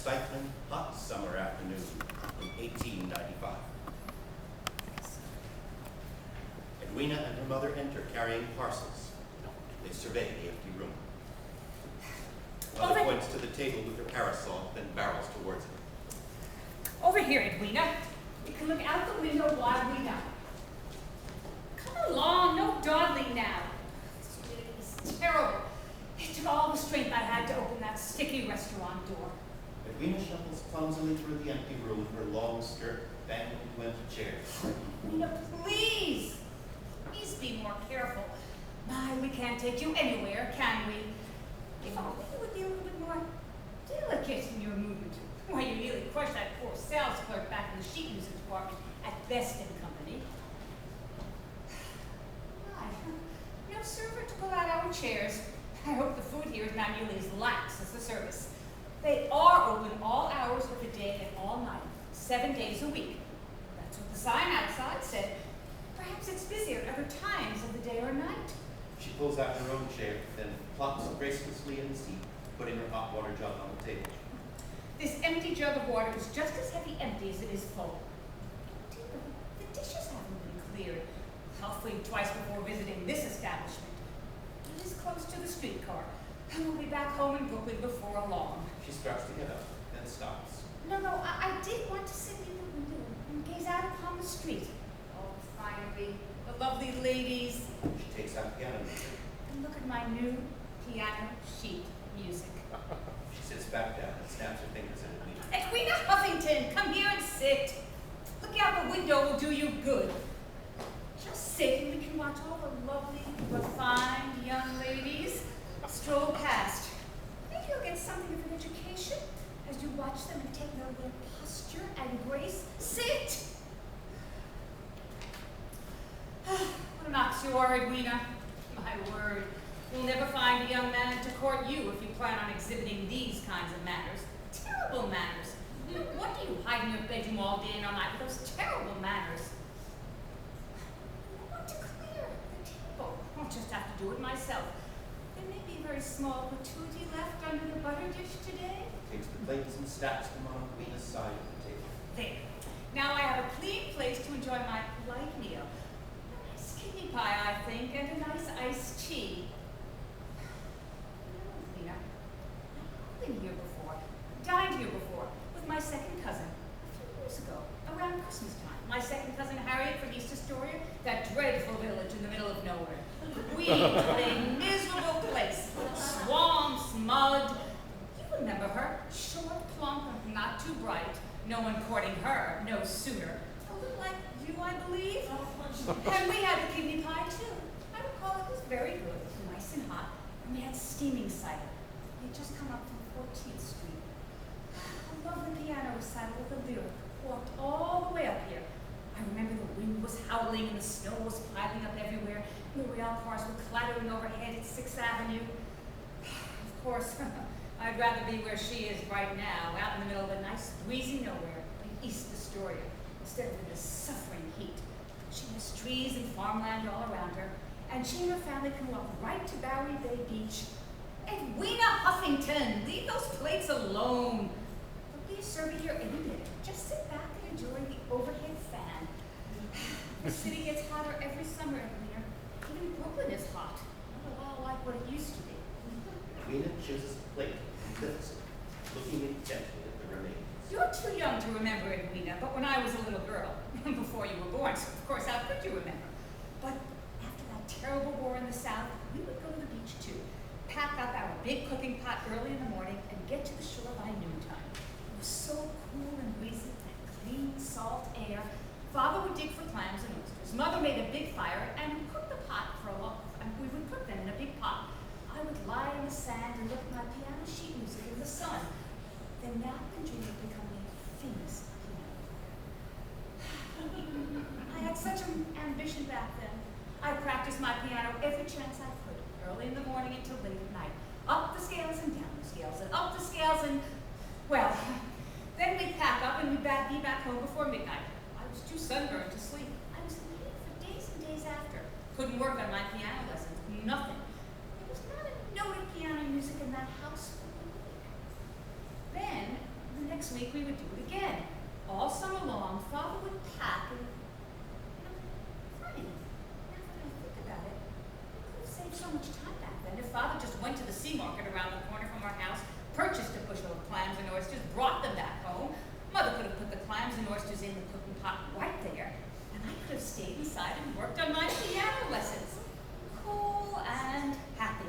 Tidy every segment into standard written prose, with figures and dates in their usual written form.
stifling, hot summer afternoon in 1895. Edwina and her mother enter carrying parcels. They survey the empty room. Mother points to the table with her parasol, then barrels towards it. Over here, Edwina. We can look out the window while we know. Come along, no dawdling now. This really is terrible. It took all the strength I had to open that sticky restaurant door. Edwina shuffles clumsily through the empty room, her long skirt banging into empty chairs. Edwina, please! Please be more careful. My, we can't take you anywhere, can we? If only you would be a little bit more delicate in your movement. Why, you nearly crushed that poor sales clerk back in the sheet music department at Best and Company. My, no server to pull out our chairs. I hope the food here is not nearly as lax as the service. They are open all hours of the day and all night, 7 days a week. That's what the sign outside said. Perhaps it's busier at other times of the day or night. She pulls out her own chair, then plops gracelessly in the seat, putting her hot water jug on the table. This empty jug of water is just as heavy empty as it is full. Dear, the dishes haven't been cleared. I'll think twice before visiting this establishment. It is close to the streetcar, and we'll be back home in Brooklyn before long. She starts to get up, then stops. No, I did want to sit near the window and gaze out upon the street. Oh, finally, the lovely ladies. She takes out piano music. And look at my new piano sheet music. She sits back down and snaps her fingers at Edwina. Edwina Huffington, come here and sit. Look out the window will do you good. Just sit and we can watch all the lovely, refined young ladies stroll past. Maybe you'll get something of an education as you watch them and take note of their posture and grace. Sit! What an ox you are, Edwina. My word. You'll never find a young man to court you if you plan on exhibiting these kinds of manners. Terrible manners. What do you hide in your bedroom all day and all night with those terrible manners? I want to clear the table. I'll just have to do it myself. There may be a very small gratuity left under the butter dish today. Takes the plates and stacks them on Edwina's side of the table. There. Now I have a clean place to enjoy my light meal. A nice kidney pie, I think, and a nice iced tea. Edwina, I've been here before, dined here before, with my second cousin, a few years ago, around Christmas time. My second cousin Harriet from East Astoria, that dreadful village in the middle of nowhere. We were a miserable place. Swamps, mud. You remember her. Short, plump, and not too bright. No one courting her no sooner. A little like you, I believe. And we had the kidney pie, too. I recall it was very good, nice and hot. And we had steaming cider. We had just come up from 14th Street. I love the piano recital with the lyric, walked all the way up here. I remember the wind was howling and the snow was piling up everywhere, and the rail cars were clattering overhead at 6th Avenue. Of course, I'd rather be where she is right now, out in the middle of a nice breezy nowhere in East Astoria, instead of in this suffering heat. She has trees and farmland all around her, and she and her family can walk right to Bowery Bay Beach. Edwina Huffington, leave those plates alone. There'll be a server here any minute. Just sit back and enjoy the overhead fan. The city gets hotter every summer, Edwina. Even Brooklyn is hot. Not at all like what it used to be. Edwina chooses a plate and lifts it, looking intently at the remains. You're too young to remember, Edwina, but when I was a little girl, before you were born, so of course, how could you remember? But after that terrible war in the South, we would go to the beach too. Pack up our big cooking pot early in the morning and get to the shore by noontime. It was so cool and breezy, that clean salt air. Father would dig for clams and oysters. Mother made a big fire and cooked the pot for a long time. We would put them in a big pot. I would lie in the sand and look at my piano sheet music in the sun. Then nap and dream of becoming a famous piano. I had such an ambition back then. I practiced my piano every chance I could, early in the morning until late at night. Up the scales and down the scales and up the scales and, well, then we'd pack up and we'd be back home before midnight. I was too sunburned to sleep. I was late for days and days after. Couldn't work on my piano lessons, nothing. There was not a note of piano music in that house for a week. Then, the next week we would do it again. All summer long, Father would pack and, funny, now that I think about it, we could have saved so much time back then if Father just went to the sea market around the corner from our house, purchased a bushel of clams and oysters, brought them back home. Mother could have put the clams and oysters in the cooking pot right there, and I could have stayed inside and worked on my piano lessons. Cool and happy.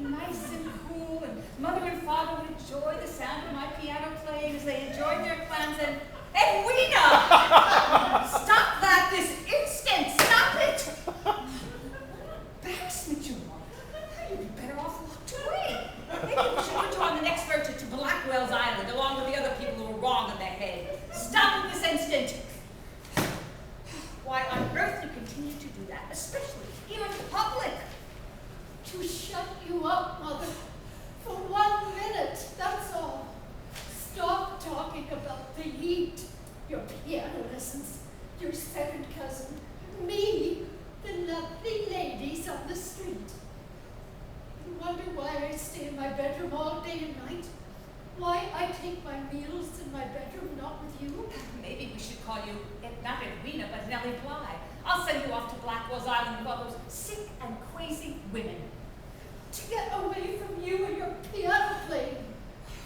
Nice and cool, and Mother and Father would enjoy the sound of my piano playing as they enjoyed their clams. And Edwina! Stop that this instant! Stop it! Backsmith you are. You'd be better off locked away. Maybe we should put you on the next version to Blackwell's Island, along with the other people who were wrong on their head. Stop it this instant! Why on earth you continue to do that, especially here in public? To shut you up, Mother. For 1 minute, that's all. Stop talking about the heat, your piano lessons, your second cousin, me, the lovely ladies on the street. You wonder why I stay in my bedroom all day and night? Why I take my meals in my bedroom, not with you? Maybe we should call you, not Edwina, but Nellie Bly. I'll send you off to Blackwell's Island with all those sick and crazy women. To get away from you and your piano playing,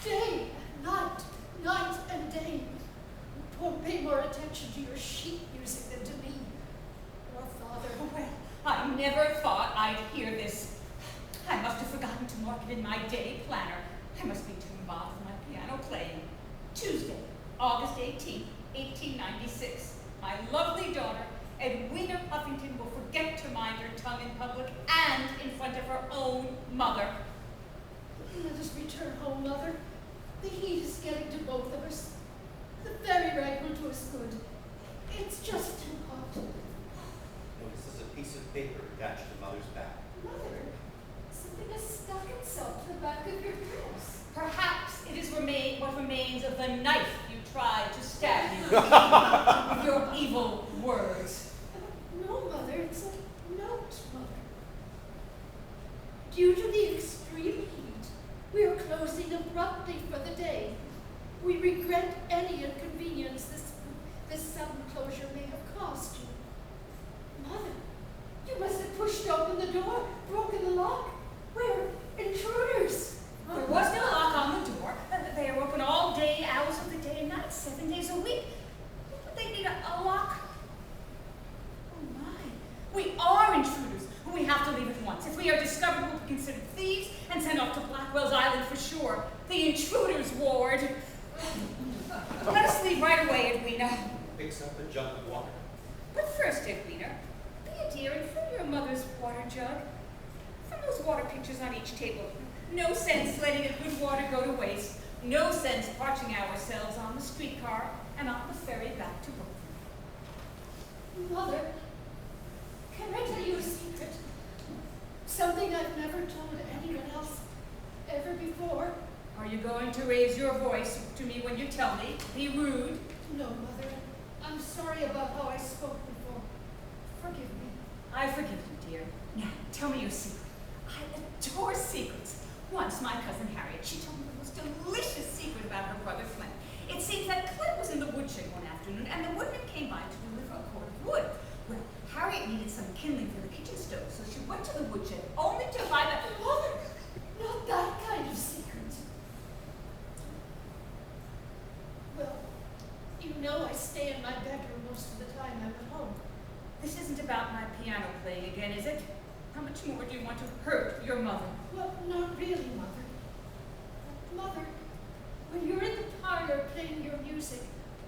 day and night, night and day. You won't pay more attention to your sheet music than to me, or Father. Well, I never thought I'd hear this. I must have forgotten to mark it in my day planner. I must be too involved with my piano playing. Tuesday, August 18th, 1896. My lovely daughter, Edwina Huffington, will forget to mind her tongue in public and in front of her own mother. Let us return home, Mother. The heat is getting to both of us. The ferry ride will do us good. It's just too hot. Notice there's a piece of paper attached to Mother's back. Mother, something has stuck itself to the back of your dress. Perhaps it is what remains of the knife you tried to stab me with your evil words. No, Mother, it's a note, Mother. Due to the extreme heat, we are closing abruptly for the day. We regret any inconvenience this sudden closure may have caused you. Mother, you must have pushed open the door, broken the lock. We're intruders. There was no lock on the door. They are open all day, hours of the day and night, 7 days a week. But they need a lock. Oh my. We are intruders. We have to leave at once. If we are discovered, we'll be considered thieves and sent off to Blackwell's Island for sure. The intruders ward. Let us leave right away, Edwina. Picks up a jug of water. But first, Edwina, be a dear and fill your mother's water jug. From those water pitchers on each table. No sense letting a good water go to waste. No sense parching ourselves on the streetcar and on the ferry back to Brooklyn. Mother, can I tell you a secret? Something I've never told anyone else ever before. Are you going to raise your voice to me when you tell me? Be rude. No, Mother. I'm sorry about how I spoke before. Forgive me. I forgive you, dear. Now, tell me your secret. I adore secrets. Once my cousin Harriet, she told me the most delicious secret about her brother Flint. It seems that Flint was in the woodshed one afternoon, and the woodman came by to deliver a cord of wood. Well, Harriet needed some kindling for the kitchen stove, so she went to the woodshed, only to find that Mother, not that kind of secret. Well, you know I stay in my bedroom most of the time I'm at home. this isn't about my piano playing again, is it? How much more do you want to hurt your mother? Well, not really, Mother. Mother, when you're in the parlor playing your music,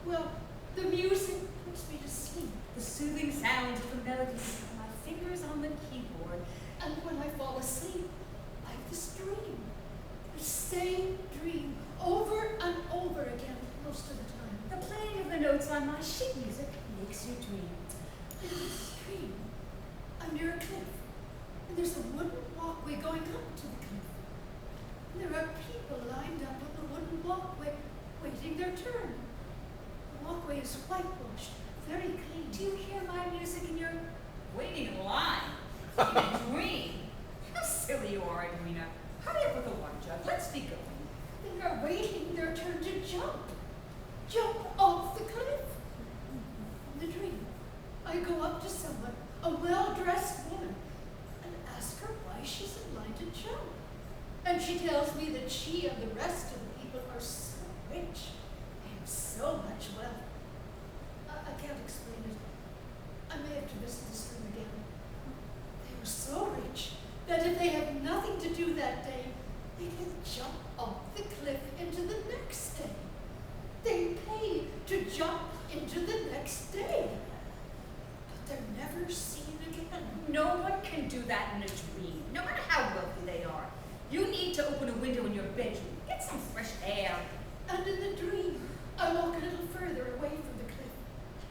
well, the music puts me to sleep. The soothing sounds of the melodies of my fingers on the keyboard. And when I fall asleep, I have this dream. The same dream, over and over again, most of the time. The playing of the notes on my sheet music makes you dream. In this dream, I'm near a cliff, and there's a wooden walkway going up to the cliff. And there are people lined up on the wooden walkway, waiting their turn. The walkway is whitewashed, very clean. Do you hear my music and you're waiting in line? In a dream? How silly you are, Edwina. Hurry up with the water jug. Let's be going. They are waiting their turn to jump. Jump off the cliff. In the dream, I go up to someone, a well-dressed woman, and ask her why she's in line to jump. And she tells me that she and the rest of the people are so rich. They have so much wealth. I can't explain it. I may have to visit this room again. They were so rich that if they have nothing to do that day, they can jump off the cliff into the next day. They pay to jump into the next day. But they're never seen again. No one can do that in a dream, no matter how wealthy they are. You need to open a window in your bedroom, get some fresh air. And in the dream, I walk a little further away from the cliff,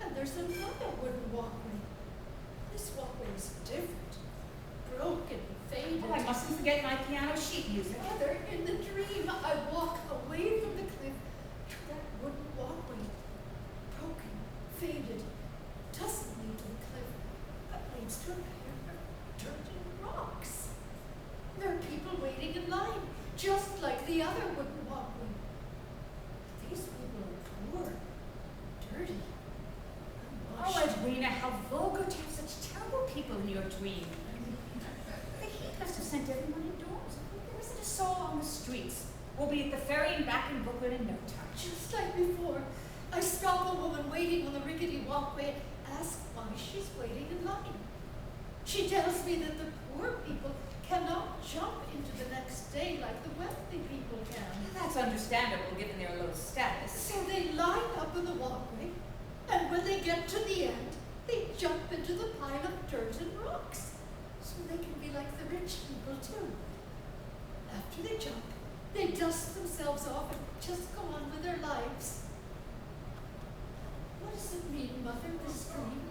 and there's another wooden walkway. This walkway is different, broken, faded. Oh, I mustn't forget my piano sheet music. Mother, in the dream, I walk away from the cliff to that wooden walkway. Broken, faded, doesn't lead to the cliff, but leads to a pair of dirt and rocks. There are people waiting in line, just like the other wooden walkway. These people are poor, dirty, Oh, unwashed. Edwina, how vulgar to have such terrible people in your dream. The heat must have sent everyone indoors. There isn't a soul on the streets. We'll be at the ferry and back in Brooklyn in no time. Just like before, I stop a woman waiting on the rickety walkway and ask why she's waiting in line. She tells me that the poor people cannot jump into the next day like the wealthy people can. That's understandable given their low status. So they line up in the walkway, and when they get to the end, they jump into the pile of dirt and rocks, so they can be like the rich people too. After they jump, they dust themselves off and just go on with their lives. What does it mean, Mother, this dream?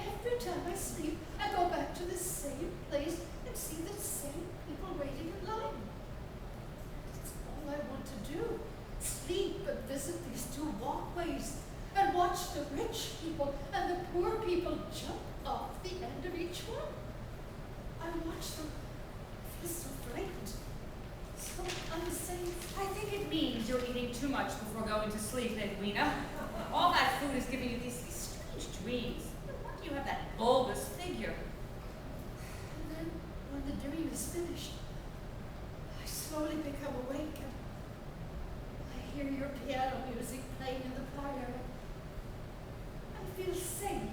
Every time I sleep, I go back to the same place and see the same people waiting in line. That's all I want to do. Sleep and visit these two walkways and watch the rich people and the poor people jump off the end of each one. I watch them. I feel so frightened, so unsafe. I think it means you're eating too much before going to sleep, Edwina. All that food is giving you these strange dreams. No wonder you have that bulbous figure. And then, when the dream is finished, I slowly become awake and I hear your piano music playing in the parlor. I feel safe.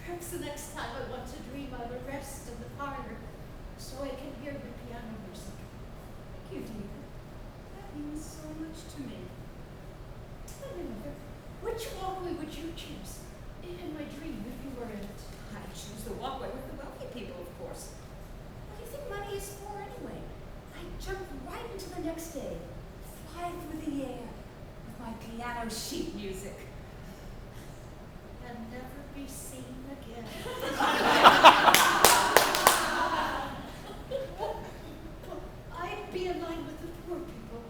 Perhaps the next time I want to dream, I will rest in the parlor so I can hear the piano music. Thank you, dear. That means so much to me. Tell me, Mother, which walkway would you choose in my dream if you were in it? I choose the walkway with the wealthy people, of course. What do you think money is for anyway? I jump right into the next day, fly through the air with my piano sheet music. And never be seen again. Well, I'd be in line with the poor people.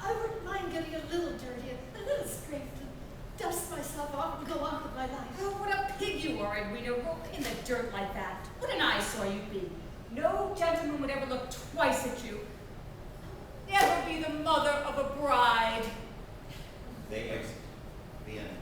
I wouldn't mind getting a little dirty, a little scraped, and dust myself off and go on with my life. Oh, what a pig you are, Edwina, roped in the dirt like that. What an eyesore you'd be. No gentleman would ever look twice at you. Never be the mother of a bride. They exit. The end.